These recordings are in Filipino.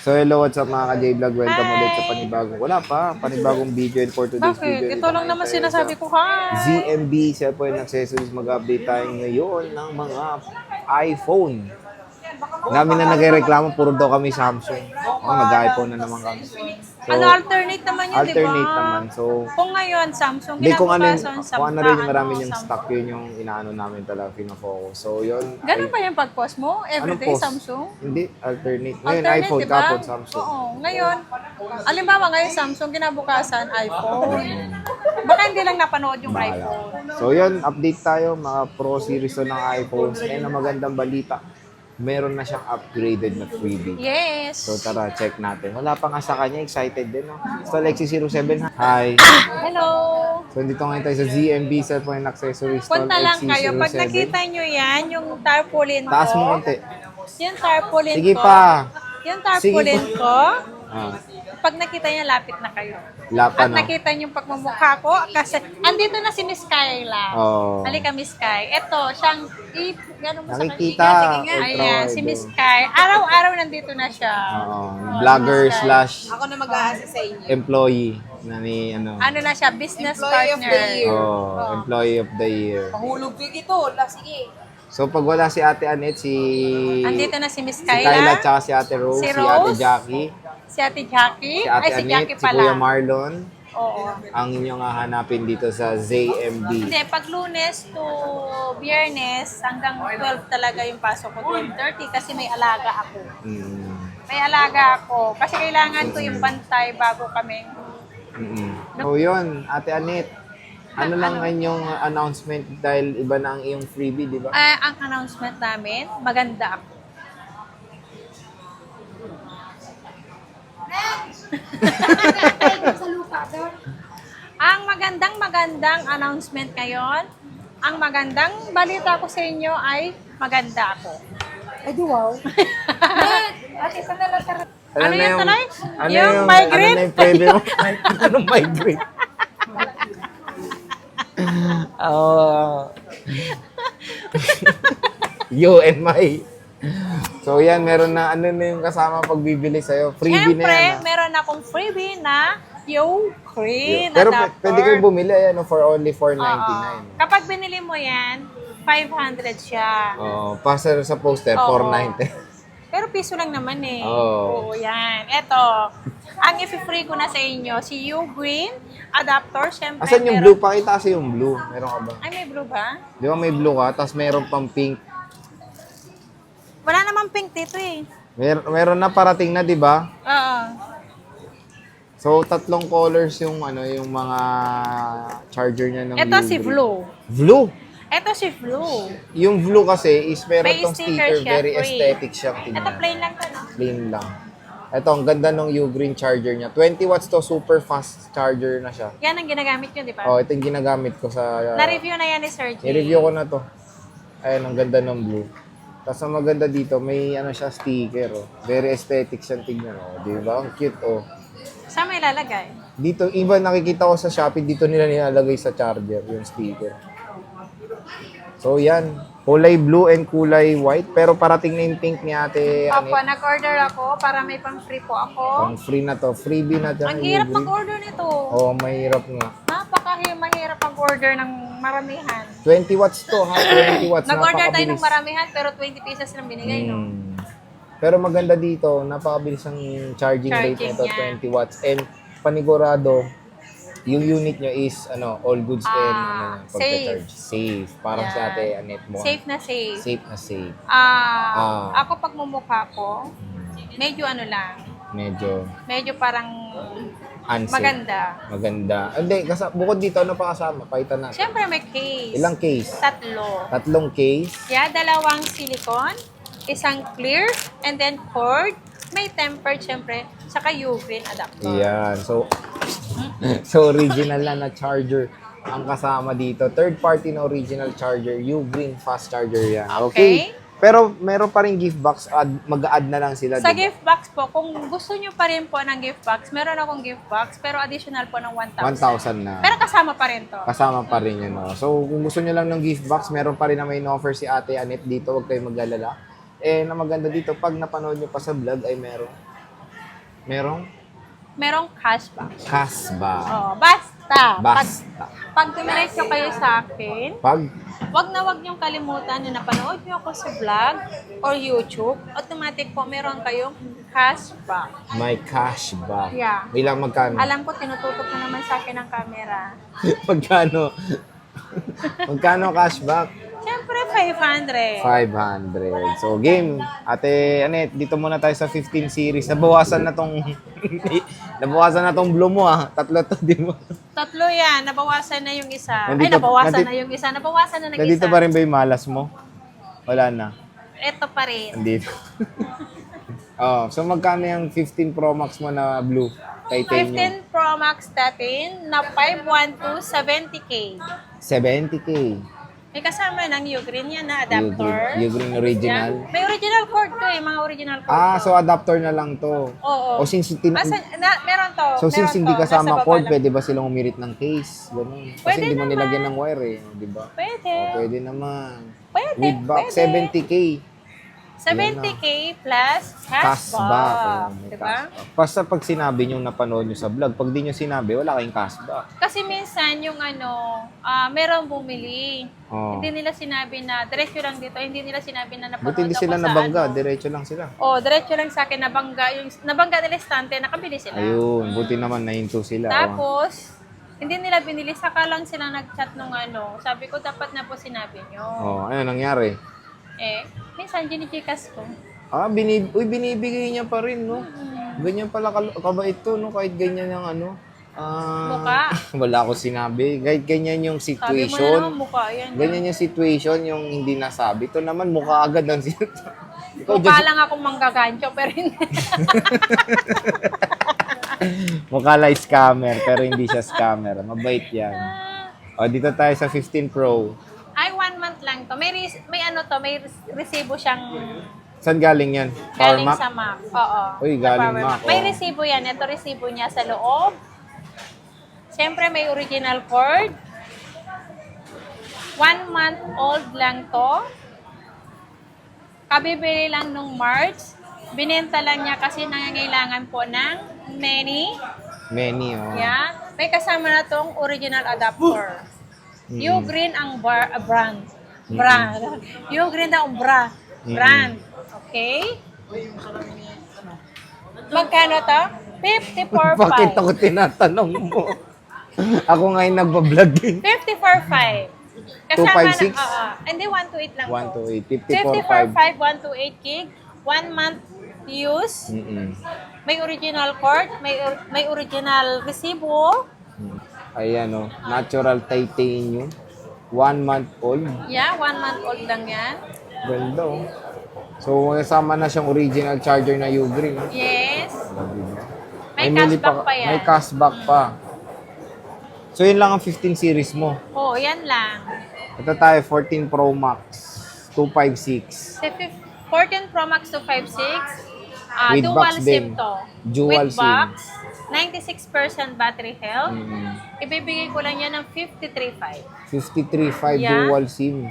So hello, what's up mga ka-J-Vlog? Welcome ulit sa Hi! panibagong video, and for today's video. Bakit? Ito lang naman sinasabi ko, hi! ZMB, Cellphone Accessories, mag-update tayo ngayon ng mga iPhone. Dami na nagreklamo, puro daw kami Samsung. Mag-iPhone na naman kami. So, alternate naman yun, di ba? alternate naman. So, Kung ngayon, Samsung, hindi kung ano, kinabukasan, kung ano rin yung marami yung Samsung. stock, yun yung inaano namin talaga, pinafocus. So, yun. Ganun ba yung pag-post mo? Everyday post? Samsung? Hindi, alternate. Ngayon, Alternate, iPhone, di ba? kapon Samsung. Oo. Ngayon, alimbawa ngayon Samsung, kinabukasan, iPhone. Baka hindi lang napanood yung iPhone. So yun, update tayo mga Pro Series to ng iPhones. And ang magandang balita, meron na siyang upgraded na freebie. Yes. So tara, check natin. Wala pa nga sa kanya, excited din. No? So Lexi07, hi! Hello! So dito ngayon tayo sa ZMB Cellphone and Accessories Store Punta lang kayo. Pag XC07. nakita nyo yan, yung tarpaulin ko. Taas mo konti. Yung tarpaulin Sige ko. pa. Yung tarpaulin Sige ko. Ah, Pag nakita niya, lapit na kayo. lapa At no? nakita niyo yung pagmumukha ko, kasi andito na si Miss Skyla. Oh. Halika, Miss Sky. Ito, siyang, gano'n mo sa Nakikita, kanya. Sige nga. ultra Ayan, wide, si Miss oh. Sky. Araw-araw nandito na siya. Vlogger slash Ako na mag-a-assist sa inyo. employee na ni ano. Ano na siya, business Employee of partner. the year. Employee of the year. Pahulog ko ito. Sige. So pag wala si Ate Anet, si Andito na si Miss si Kyla, Skyla, tsaka si Ate Rose, Si si Ate Rose. Jackie, si Ate Jackie. si Ate Ay, si Anet, Jackie si Kuya pala. Marlon, Oo. ang inyong hahanapin dito sa ZMB. Hindi, pag Lunes to Biyernes, hanggang 12 talaga yung pasok ko. 12:30 kasi may alaga ako. Mm. May alaga ako. Kasi kailangan ko yung bantay bago kami. Mm. So yun, Ate Anet, ano lang ang inyong announcement dahil iba na ang iyong freebie, di ba? Ang announcement namin, maganda ako. Ang magandang announcement ngayon, ang magandang balita ko sa inyo ay maganda ako. Ay, di wow. Ate, pa na lang Ano na yan, Tanay? Ano Yung yung migraine? Ano na yung pwede mo? Anong migraine? You and my. So yan, meron na ano na yung kasama pagbibili sa'yo. Freebie na Siyempre, yan. meron akong freebie na yung Crane Pero adapter. pwede kayong bumili ano, for only Oo. $4.99. Kapag binili mo yan, 500 siya. Oh, para sa poster, Oo. $4.90. Pero piso lang naman eh. Oo. Oo, yan. Eto, ang i-free ko na sa inyo, si Ugreen adapter. Siyempre, Asan yung blue? Pakita kasi yung blue. Meron ka ba? Ay, may blue ba? Di ba may blue ka, tapos meron pang pink. Wala namang pink dito eh. Meron na parating na, di ba? Oo. So, tatlong colors yung ano, yung mga charger niya ng Ito si Ugreen. Blue. Blue? Ito si Blue. Yung blue kasi is meron May tong sticker sticker, siya, very free. aesthetic siyang Ito tingnan. plain lang to, no? Plain lang. Ito, ang ganda ng Ugreen charger niya. 20 watts to, super fast charger na siya. Yan ang ginagamit nyo, di ba? Oh, ito yung ginagamit ko sa... Na-review na yan ni Sir G. I-review ko na to. Ayan, ang ganda ng blue. Tapos ang maganda dito, may ano siya, sticker. Oh. Very aesthetic siyang tignan. Oh. Di ba? Ang cute, oh. Saan may lalagay? Dito, even nakikita ko sa Shopee, dito nila nilalagay sa charger, yung sticker. So, yan. Kulay blue and kulay white. Pero parating na yung pink ni ate. Opo, Anet. nag-order ako para may pang-free po ako. Ang free na to. Freebie na dyan. Ang hirap mag-order nito. Oo, mahirap nga. Mahirap mag-order ng maramihan. 20 watts to, ha? 20 watts. Nag-order tayo ng Napakabilis. maramihan pero 20 pesos lang binigay, no? Pero maganda dito, napakabilis ang charging rate Charging nito, niya. 20 watts. And panigurado, yung unit nyo is all goods and pagka-charge. Safe. Parang Yan. sa ate Anet mo. Safe na safe. Safe na safe. Ah. Ako pag mumukha ko, medyo ano lang, Medyo parang unsafe. Maganda. Hindi, bukod dito, ano pa kasama? Pakita natin. syempre may case. Ilang case? 3. Tatlong case. Yeah, 2 silicone, isang clear, and then cord, may tempered syempre, saka Ugreen adapter. Yan. So original na charger ang kasama dito. Third party na original charger. Ugreen fast charger yan. Okay. Pero meron pa rin gift box. Mag-add na lang sila. Sa diba? gift box po, kung gusto nyo pa rin po ng gift box, meron akong gift box, pero additional po ng 1,000. 1,000 na. Pero kasama pa rin to. Kasama pa rin yun. No? So kung gusto nyo lang ng gift box, meron pa rin na may offer si Ate Anet dito. Huwag kayong mag-alala. And ang maganda dito, pag napanood nyo pa sa vlog, ay meron merong cashback. cashback. Oh, basta. Basta. Pag dumiretso kayo sa akin, Pag wag niyong kalimutan na napanood niyo ako sa vlog or YouTube, automatic po meron kayong cashback. may cashback. Yeah. Ilang magkano? Alam ko, tinututok na naman sa akin ng camera. Magkano? Magkano cashback? Siyempre, 500. 500. So, game. Ate, Anet, dito muna tayo sa 15 series. Nabawasan na tong blue mo ah. Tatlo to, di mo. Tatlo yan. Nabawasan na yung isa. Nandito- nabawasan nandito- na yung isa. Nabawasan na Nandito isa. pa rin ba yung malas mo? Wala na. Ito pa rin. Nandito. Oh, so magkano yung 15 Pro Max mo na blue? Titanium. 15 Pro Max natin na 512 70K. 70K. May kasama ng Ugreen yan na adapter. Ugreen original. Yan. May original cord to eh. Mga original cord Ah, to. so adapter na lang to. Oo. O since Meron to. so since meron hindi to. kasama Nasa baba cord, lang. pwede ba silang umirit ng case? Ganun. Kasi Pwede hindi mo naman. nilagyan ng wire eh, di ba? Pwede. Pwede naman. Pwede. With box, pwede. 70K. 70K plus Cashback. cashback. Oh, may Diba? cashback. Basta pag sinabi nyo napanood nyo sa vlog, pag di nyo sinabi, wala kayong cashback. Kasi minsan yung merong bumili. Oh. Hindi nila sinabi na, diretso lang dito, hindi nila sinabi na napanood Buti hindi ako sila sa nabangga, ano. diretso lang sila. Diretso lang sa akin, nabangga nila estante, nakabili sila. Ayun, buti naman nahinto sila. Tapos, hindi nila binili, saka lang sila nag-chat nung sabi ko, dapat na po sinabi nyo. Ano nangyari? Minsan, ginichikas ko. Binibigay niya pa rin, no? Ganyan pala kabait to, no? Kahit ganyan yung Mukha. wala akong sinabi. Kahit ganyan yung Sabi mo na situation. naman mukha, yan. Ganyan yung situation, yung hindi nasabi. Ito naman, mukha agad ang sinasabi. Ikaw, Mukha lang akong manggagancho, pero hindi. mukha lang scammer, pero hindi siya scammer. Mabait yan. O, dito tayo sa 15 Pro. Ay, 1 month lang to. May resibo siyang Saan galing yan? Power galing Mac? sa Mac. Oo. Uy, sa galing Power Mac, May oh. resibo yan. Ito resibo niya sa loob. Siyempre, may original cord. 1 month old lang to. Kabibili lang nung March. Binenta lang niya kasi nangangailangan po ng many. Many, oh. Yeah. May kasama na tong original adapter. Ugreen ang brand. Ugreen ang brand. Okay? Magkano to? 54.5. Bakit ako tinatanong mo? Ako ngayon nagbablog eh. 54.5. 256? Hindi, 128 lang to. 128, 54.5. 54.5, 128 gig. 1 month use. Mm-mm. May original cord. May original resibo. Ayan, oh. Natural titanium. 1 month old. Yeah, 1 month old lang yan. Ganda, oh. So, kasama na siyang original charger na Ugreen. No? Yes. Diba? May mili cashback pa yan. May cashback pa. So, yun lang ang 15 series mo. Oo, yan lang. Ito tayo, 14 Pro Max. 256. 14 Pro Max 256. With Dual box SIM din. to. Dual With SIM. box. 96% battery health. Mm. Ibibigay ko lang yan ng 53.5. 53.5 Yeah. dual SIM.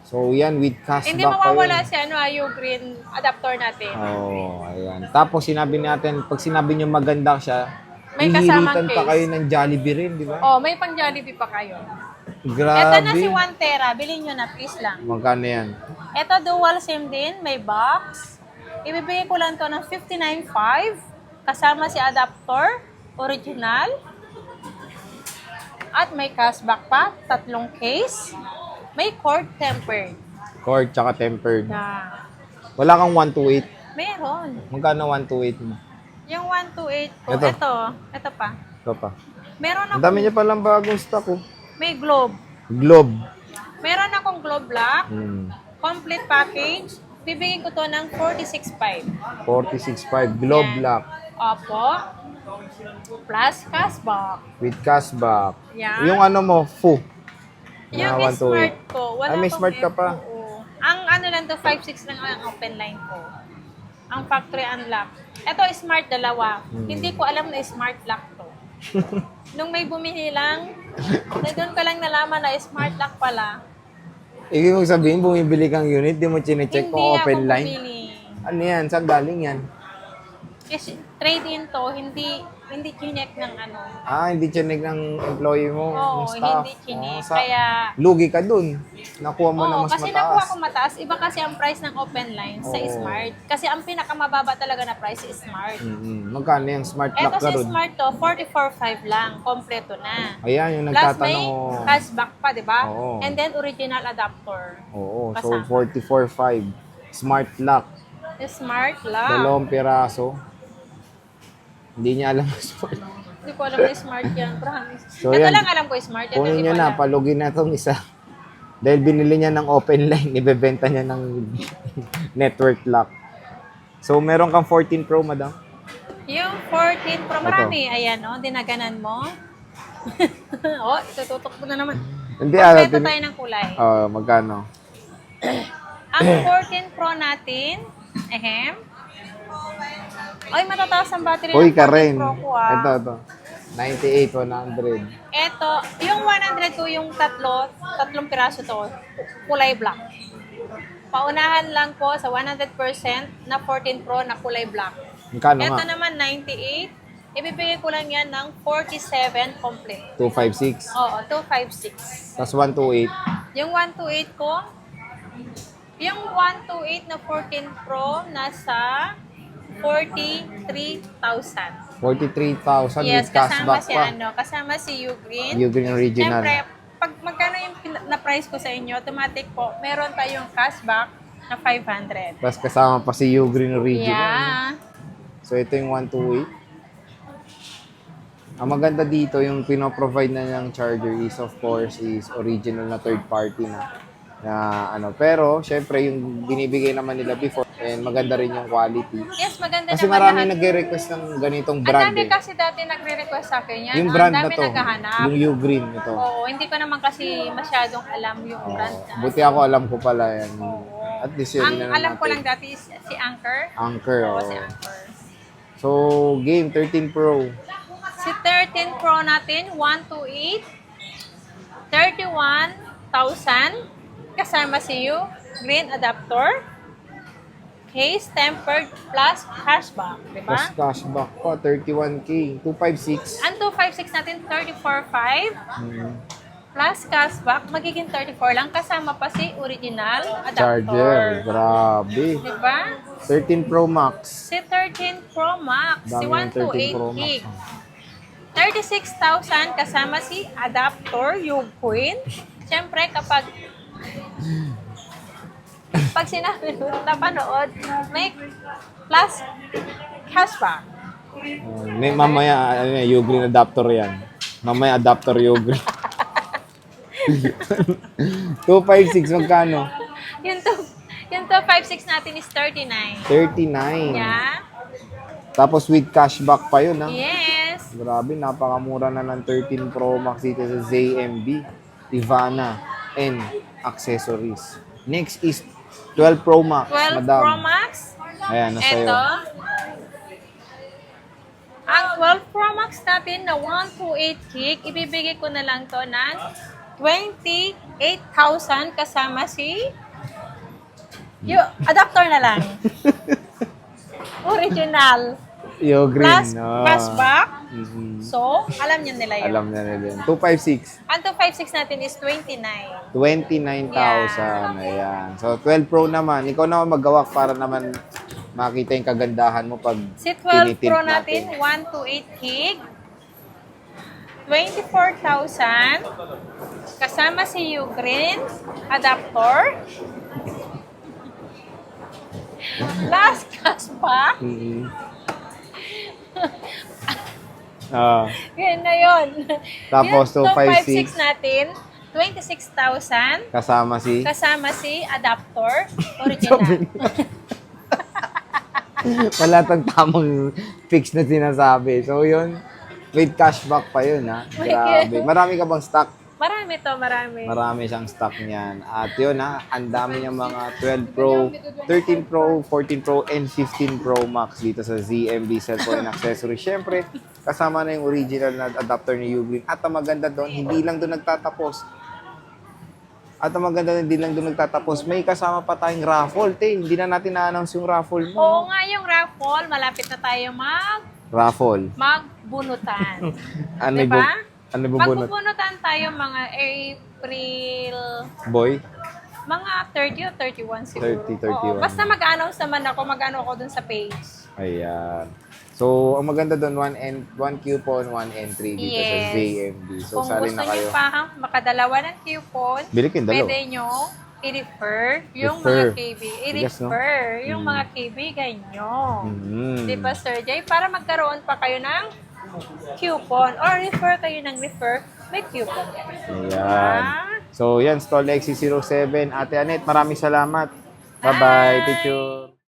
So, yan, with cashback Hindi mawawala pa si Ugreen adapter natin. Oh, ayan. Tapos, sinabi natin, pag sinabi nyo maganda siya, May kasamang hihilitan pa case. kayo ng Jollibee rin, di ba? May pang Jollibee pa kayo. Grabe. Ito na si 1 Tera. Bilhin nyo na, please lang. Magkano yan? Ito dual SIM din. May box. Ibibigay ko lang to ng 59.5. Kasama si adapter. Original. At may cashback pa. 3 case. May cord tempered. Cord tsaka tempered. Na. Wala kang 128. Meron. Magkano 128 mo? Yung 128 ko. Ito. Ito pa. Ito pa. Meron Ang dami akong, niya palang bagong stock, oh. may globe. Globe. Meron akong globe lock. Hmm. Complete package. Bibigyan ko to ng 46.5. 46.5. Globe Yan. lock. Opo. Plus cashback. With cashback. Yan. Yung ano mo, FU. Yung Na 128. smart ko, wala May akong smart ka pa. FOO. Ang lang to, 5.6 lang ang open line ko. Ang factory unlock. Ito, smart dalawa. Hindi ko alam na smart lock to. Nung may bumili lang, doon ko lang nalaman na smart lock pala. Ibig mong sabihin, bumibili kang unit, di mo chinecheck Hindi kung open ako line. bumili. Ano yan? Saan galing yan? Kasi trade-in to, hindi chinek ng ano. Hindi chinig ng employee mo, Oo, ng staff. hindi chinek. Sa- Kaya, lugi ka dun. Nakuha mo na oo, mas kasi mataas. nakuha ko mataas. Iba kasi ang price ng open line sa Oo. Smart. Kasi ang pinakamababa talaga na price is Smart. Magkano yung smart lock Eto ka si ron? Smart to, 44.5 lang. Kompleto na. Ayan, yung Plus may nagtatanong. cashback pa, di ba? Oo. And then original adapter. Oo, so Kasama. 44.5. Smart lock. Smart lang. 2 piraso. Hindi niya alam ang smart. Hindi ko alam na smart yan, promise. So, Ito yan. lang alam ko smart. Ito Kunin hindi niya ko na, alam. palugin na itong isa. Dahil binili niya ng open line, ibebenta niya ng network lock. So, meron kang 14 Pro, madam? Yung 14 Pro, marami. Ayan, oh, dinaganan mo. Oh, itututok ko na naman. Hindi, Kompleto tayo ng kulay. magkano? Ang 14 Pro natin, ay, matataas ang battery Uy, ng ka 14 rin. Pro ko, ah. Ito. 98, 100. Ito, yung 102, yung tatlong piraso to, kulay black. Paunahan lang po sa 100% na 14 Pro na kulay black. Magkano Ito nga? naman 98, ibibigay ko lang yan ng 47 complete. 256. Oo, 256. Tapos 128. Yung 128 ko, yung 128 na 14 Pro nasa 43,000. 43,000 Yes, with kasama cashback si pa. kasama si Ugreen. Ugreen Original. Siyempre, pag magkano yung na-price ko sa inyo, automatic po, meron tayong cashback na 500. Tapos kasama pa si Ugreen Original. Yeah. So, ito yung 128. Ang maganda dito, yung pinoprovide na ng charger is, of course, is original na third party na. Pero, syempre, yung binibigay naman nila before, and maganda rin yung quality. Yes, maganda Kasi naman marami lahat. nagre-request ng ganitong Ang brand dami eh. kasi dati nagre-request sa akin yan. Yung brand Ang na dami to, naghahanap. yung Ugreen ito. Oo, hindi ko naman kasi masyadong alam yung brand na. Buti ako alam ko pala yan. At least yun, Ang yun na alam ko natin. lang dati is si Anchor. Anchor, Oo, oh. si Anchor. So, game 13 Pro. Si 13 Pro natin, 128, 31,000. Kasama si green adapter, case tempered plus cashback. Diba? Plus cashback pa, 31K. 256. Ang 256 natin, 34,500. Plus cashback, magiging 34 lang. Kasama pa si original adapter. Charger. Grabe. Diba? 13 Pro Max. Si 13 Pro Max, si Dami ng 13 Pro 128 Max. gig. 36,000 kasama si adapter, yung Queen. Siyempre, pag sinabi mo napanood, may plus cashback. May mamaya, Ugreen adapter yan. Mamaya adapter Ugreen. 256, magkano? Yung 256 natin is 39. 39. Yeah? Tapos with cashback pa yun, ha? Yes. Grabe, napakamura na ng 13 Pro Max dito sa ZMB, Ivana, and accessories. Next is 12 Pro Max, 12 madam. Pro Max. Ayan, nasa iyo. Ito. Ang 12 Pro Max natin na 128 gig, ibibigay ko na lang to ng 28,000 kasama si yung adapter na lang. Original. Ugreen, Plus no? cashback. Mhm. So, alam niyo nila yun. Alam na nila yun. 256. Ang 256 natin is 29. 29,000. Ayan. So, 12 Pro naman. Ikaw naman maggawak para naman makita yung kagandahan mo pag Si 12 tinitilt Pro natin, 128 gig. 24,000. Kasama si Ugreen adapter. Plus cashback. Mhm. Yun na yun. Tapos, Yung 256 natin, 26,000. kasama si... Kasama si adapter. Original. Wala tang tamang fix na sinasabi. So, yun. With cashback pa yun, ha? Grabe. Marami ka bang stock? Marami to, marami. Marami siyang stock niyan. At yun, ha? Ang dami niyang mga 12 Pro, 13 Pro, 14 Pro, and 15 Pro Max dito sa ZMB Cellphone and Accessories. Siyempre, kasama na yung original na adapter ni Ugreen. At ang maganda doon, hindi lang doon nagtatapos. At ang maganda, hindi lang doon nagtatapos. May kasama pa tayong raffle, te. Hindi na natin na-announce yung raffle mo. Oo nga, yung raffle, malapit na tayo Raffle. magbunutan. Ano Diba? ano bubunot? Magbubunutan tayo mga April, Boy? mga 30 o 31 siguro. 30, 31. Oo, basta mag-announce naman ako, mag-ano ako dun sa page. Ayan. So, ang maganda doon, one coupon, one entry dito sa Yes. ZMB. So, Kung sali gusto na kayo. nyo pa, makadalawa ng coupon, Bili kayong dalawa. pwede nyo i-refer yung Refer. mga KB. Tigas, no? I-refer yung Mm. mga kaibigan nyo. Mm. Di ba, Sir Jay? Para magkaroon pa kayo ng coupon or refer kayo ng refer, may coupon. Ayan. Ah, So, yan, Stall XC07. Ate Anet, maraming salamat. Bye-bye. Bye. Picture.